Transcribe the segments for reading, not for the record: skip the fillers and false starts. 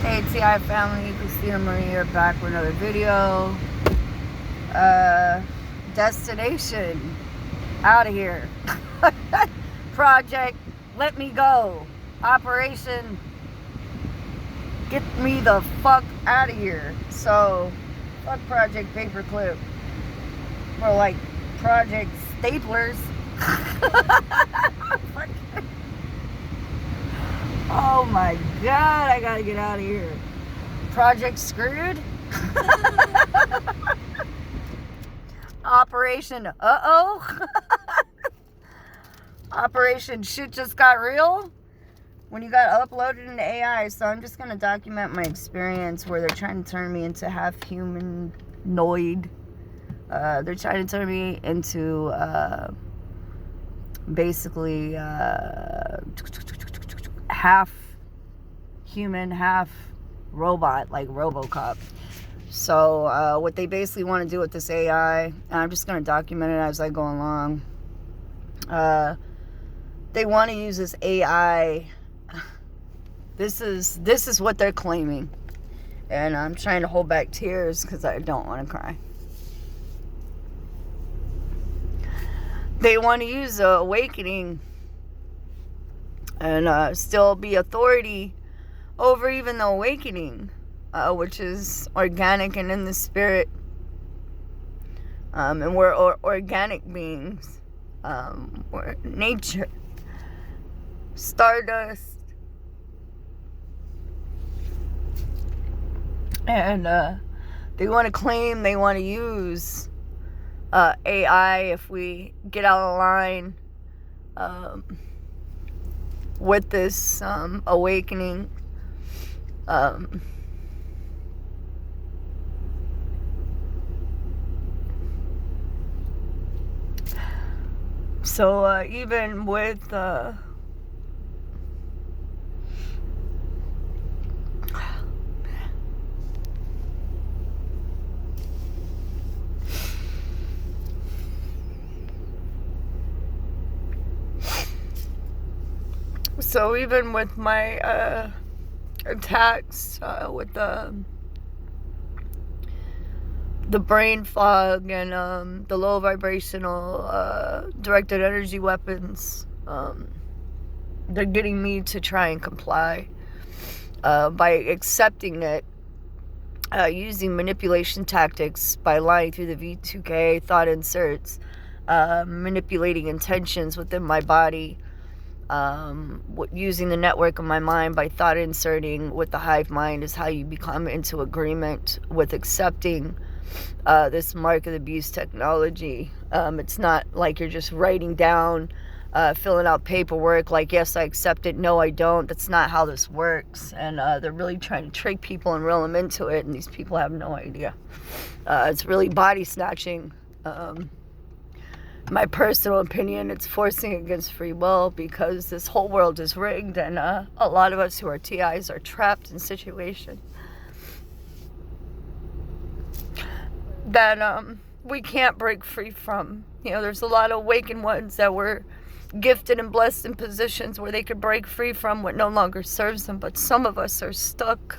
Hey TI family, Christina Marie here, back with another video. Destination, out of here. Project, let me go. Operation, get me the fuck out of here. So, fuck Project Paperclip. More like Project Staplers. Oh my god, I gotta get out of here. Project Screwed? Operation uh-oh? Operation Shit Just Got Real? When you got uploaded into AI. So I'm just gonna document my experience where they're trying to turn me into half humanoid. They're trying to turn me into basically half human, half robot, like RoboCop. So what they basically want to do with this AI, and I'm just going to document it as I go along. They want to use this AI. This is what they're claiming, and I'm trying to hold back tears because I don't want to cry. They want to use the awakening and still be authority over even the awakening, which is organic and in the spirit. And we're organic beings. We're nature. Stardust. And they want to claim, they want to use AI if we get out of line with this awakening. So even with so even with my attacks with the brain fog and the low vibrational directed energy weapons, they're getting me to try and comply by accepting it, using manipulation tactics, by lying through the V2K thought inserts, manipulating intentions within my body, using the network of my mind by thought inserting with the hive mind is how you become into agreement with accepting this mark of the beast technology. It's not like you're just writing down, filling out paperwork like, yes, I accept it, no, I don't. That's not how this works. And they're really trying to trick people and reel them into it, and these people have no idea. It's really body snatching. My personal opinion, it's forcing against free will, because this whole world is rigged, and a lot of us who are TIs are trapped in situations that we can't break free from. You know, there's a lot of awakened ones that were gifted and blessed in positions where they could break free from what no longer serves them, but some of us are stuck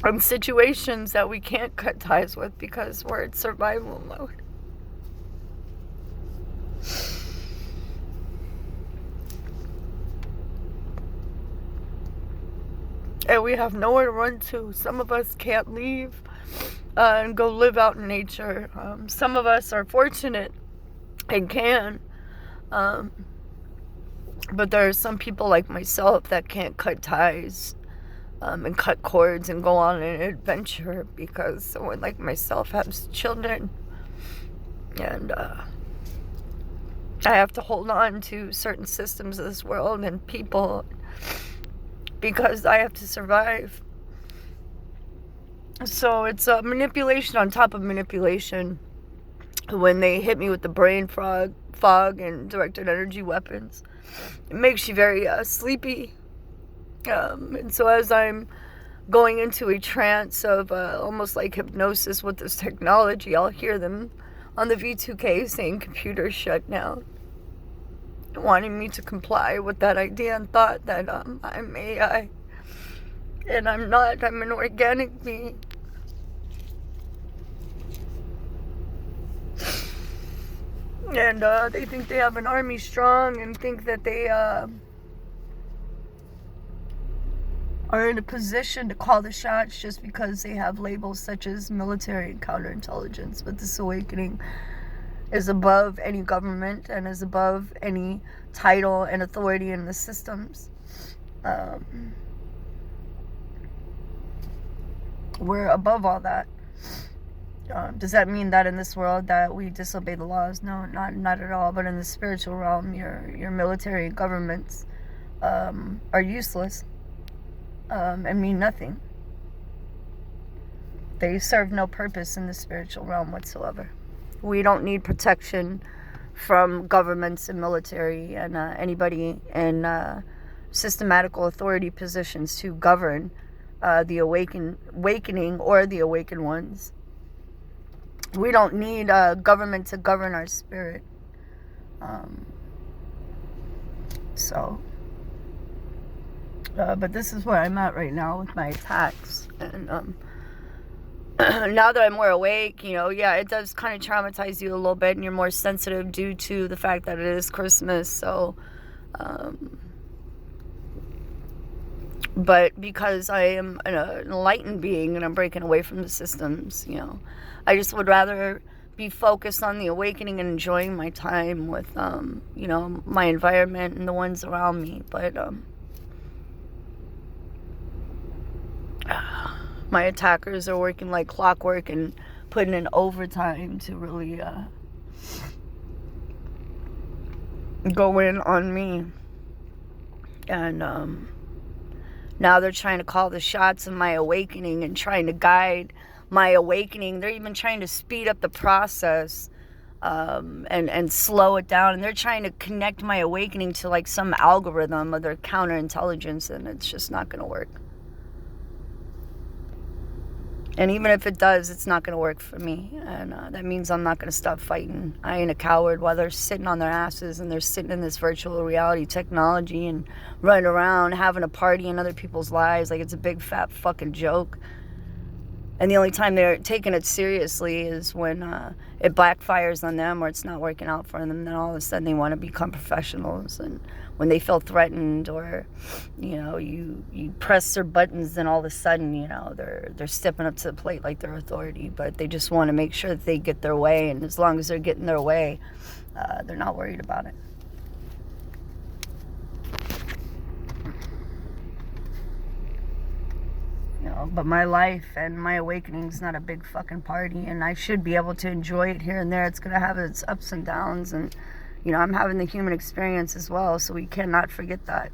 in situations that we can't cut ties with because we're in survival mode. And we have nowhere to run to. Some of us can't leave and go live out in nature. Some of us are fortunate and can. But there are some people like myself that can't cut ties and cut cords and go on an adventure, because someone like myself has children. And I have to hold on to certain systems of this world and people because I have to survive. So it's manipulation on top of manipulation. When they hit me with the brain fog and directed energy weapons, it makes you very sleepy. And so as I'm going into a trance of almost like hypnosis with this technology, I'll hear them on the V2K saying computers shut down, wanting me to comply with that idea and thought that I'm AI. And I'm not. I'm an organic being. And they think they have an army strong and think that they are in a position to call the shots just because they have labels such as military and counterintelligence. But this awakening is above any government and is above any title and authority in the systems. We're above all that. Does that mean that in this world that we disobey the laws? No, not at all. But in the spiritual realm, your military governments are useless and mean nothing. They serve no purpose in the spiritual realm whatsoever. We don't need protection from governments and military and anybody in systematical authority positions to govern the awakening or the awakened ones. We don't need government to govern our spirit. But this is where I'm at right now with my attacks. And now that I'm more awake, yeah, it does kind of traumatize you a little bit, and you're more sensitive due to the fact that it is Christmas. So, but because I am an enlightened being and I'm breaking away from the systems, I just would rather be focused on the awakening and enjoying my time with, my environment and the ones around me. But my attackers are working like clockwork and putting in overtime to really go in on me. And now they're trying to call the shots of my awakening and trying to guide my awakening. They're even trying to speed up the process and slow it down. And they're trying to connect my awakening to like some algorithm of their counterintelligence, and it's just not going to work. And even if it does, it's not going to work for me. And that means I'm not going to stop fighting. I ain't a coward while they're sitting on their asses and they're sitting in this virtual reality technology and running around having a party in other people's lives like it's a big fat fucking joke. And the only time they're taking it seriously is when it backfires on them or it's not working out for them. Then all of a sudden they want to become professionals. And when they feel threatened or, you press their buttons, then all of a sudden, they're stepping up to the plate like they're authority. But they just want to make sure that they get their way. And as long as they're getting their way, they're not worried about it. But my life and my awakening is not a big fucking party, and I should be able to enjoy it here and there. It's going to have its ups and downs, and I'm having the human experience as well, so we cannot forget that.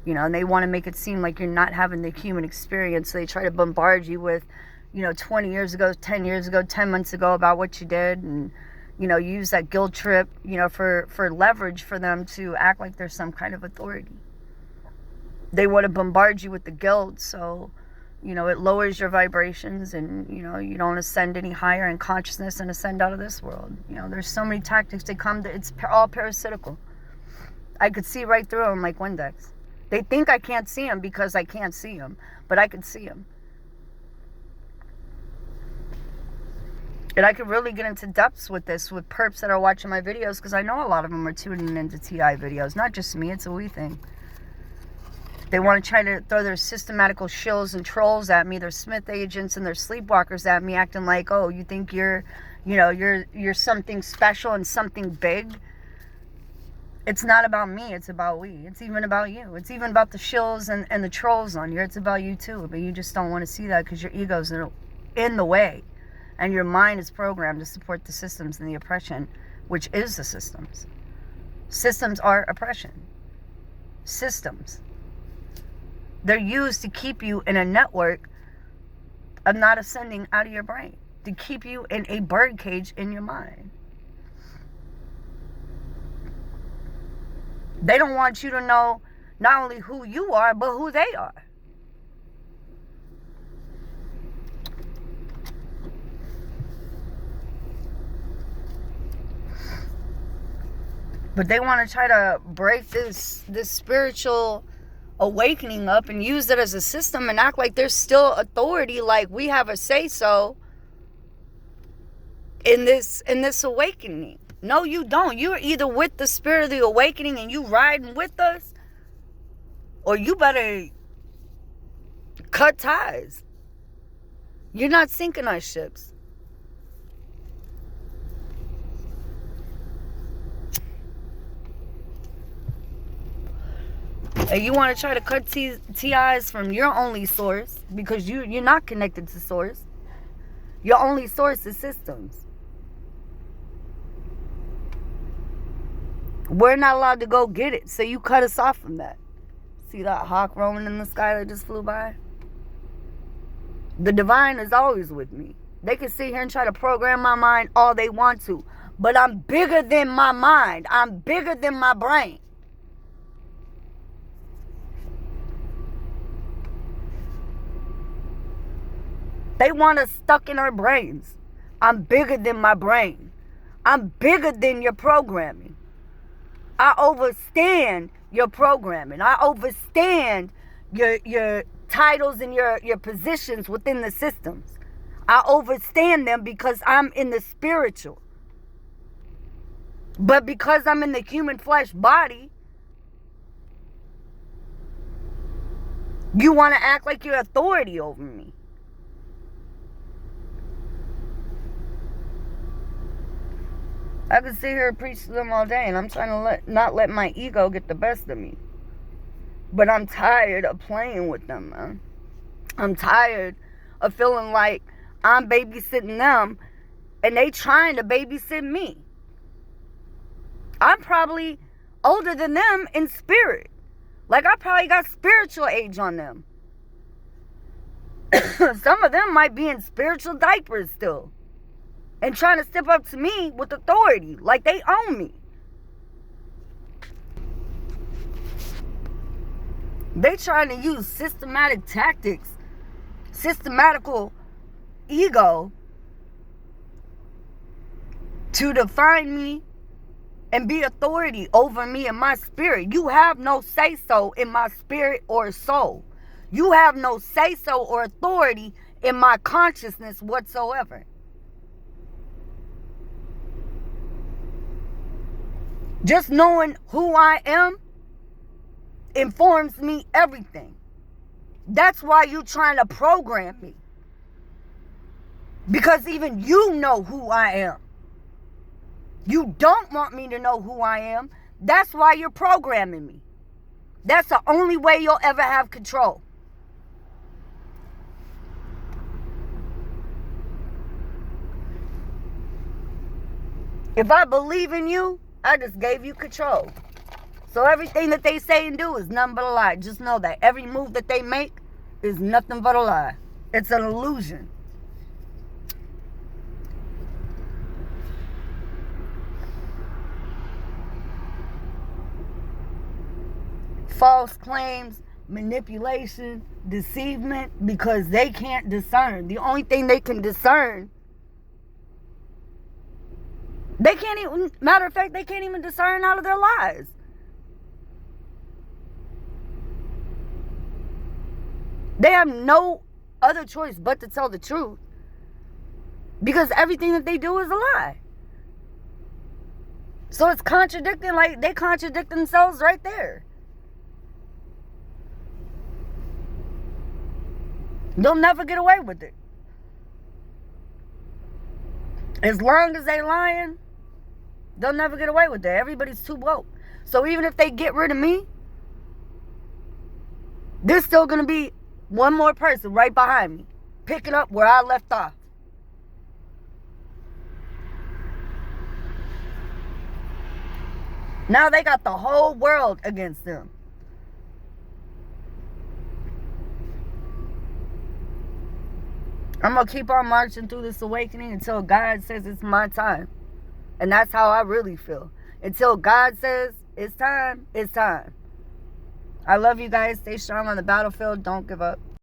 And they want to make it seem like you're not having the human experience, so they try to bombard you with 20 years ago, 10 years ago, 10 months ago about what you did, and use that guilt trip for leverage for them to act like there's some kind of authority. They want to bombard you with the guilt, so it lowers your vibrations, and you don't ascend any higher in consciousness and ascend out of this world. There's so many tactics they come to. It's all parasitical. I could see right through them like Windex. They think I can't see them because I can't see them, but I can see them. And I could really get into depths with this with perps that are watching my videos, because I know a lot of them are tuning into TI videos. Not just me, it's a we thing. They want to try to throw their systematical shills and trolls at me, their Smith agents and their sleepwalkers at me, acting like, oh, you think you're something special and something big. It's not about me, it's about we. It's even about you. It's even about the shills and the trolls on you. It's about you too, but you just don't want to see that because your ego's in the way. And your mind is programmed to support the systems and the oppression, which is the systems. Systems are oppression. Systems. They're used to keep you in a network of not ascending out of your brain, to keep you in a bird cage in your mind. They don't want you to know not only who you are, but who they are. But they want to try to break this spiritual awakening up and use it as a system and act like there's still authority, like we have a say-so in this awakening. No, you don't. You're either with the spirit of the awakening and you riding with us, or you better cut ties. You're not sinking our ships. And you want to try to cut ties from your only source, because you're not connected to source. Your only source is systems. We're not allowed to go get it, so you cut us off from that. See that hawk roaming in the sky that just flew by? The divine is always with me. They can sit here and try to program my mind all they want to, but I'm bigger than my mind. I'm bigger than my brain. They want us stuck in our brains. I'm bigger than my brain. I'm bigger than your programming. I overstand your programming. I overstand your titles and your positions within the systems. I overstand them because I'm in the spiritual. But because I'm in the human flesh body, you want to act like you're authority over me. I can sit here and preach to them all day, and I'm trying to not let my ego get the best of me. But I'm tired of playing with them, man. I'm tired of feeling like I'm babysitting them, and they trying to babysit me. I'm probably older than them in spirit. Like, I probably got spiritual age on them. Some of them might be in spiritual diapers still, and trying to step up to me with authority, like they own me. They trying to use systematic tactics, systematical ego to define me and be authority over me and my spirit. You have no say-so in my spirit or soul. You have no say-so or authority in my consciousness whatsoever. Just knowing who I am informs me everything. That's why you're trying to program me. Because even you know who I am. You don't want me to know who I am. That's why you're programming me. That's the only way you'll ever have control. If I believe in you, I just gave you control. So everything that they say and do is nothing but a lie. Just know that every move that they make is nothing but a lie. It's an illusion. False claims, manipulation, deceivement, because they can't discern. The only thing they can discern, they can't even, matter of fact, they can't even discern out of their lies. They have no other choice but to tell the truth, because everything that they do is a lie. So it's contradicting, like they contradict themselves right there. They'll never get away with it. As long as they lying, they'll never get away with it. Everybody's too woke. So even if they get rid of me, there's still going to be one more person right behind me, picking up where I left off. Now they got the whole world against them. I'm going to keep on marching through this awakening until God says it's my time. And that's how I really feel. Until God says it's time, it's time. I love you guys. Stay strong on the battlefield. Don't give up.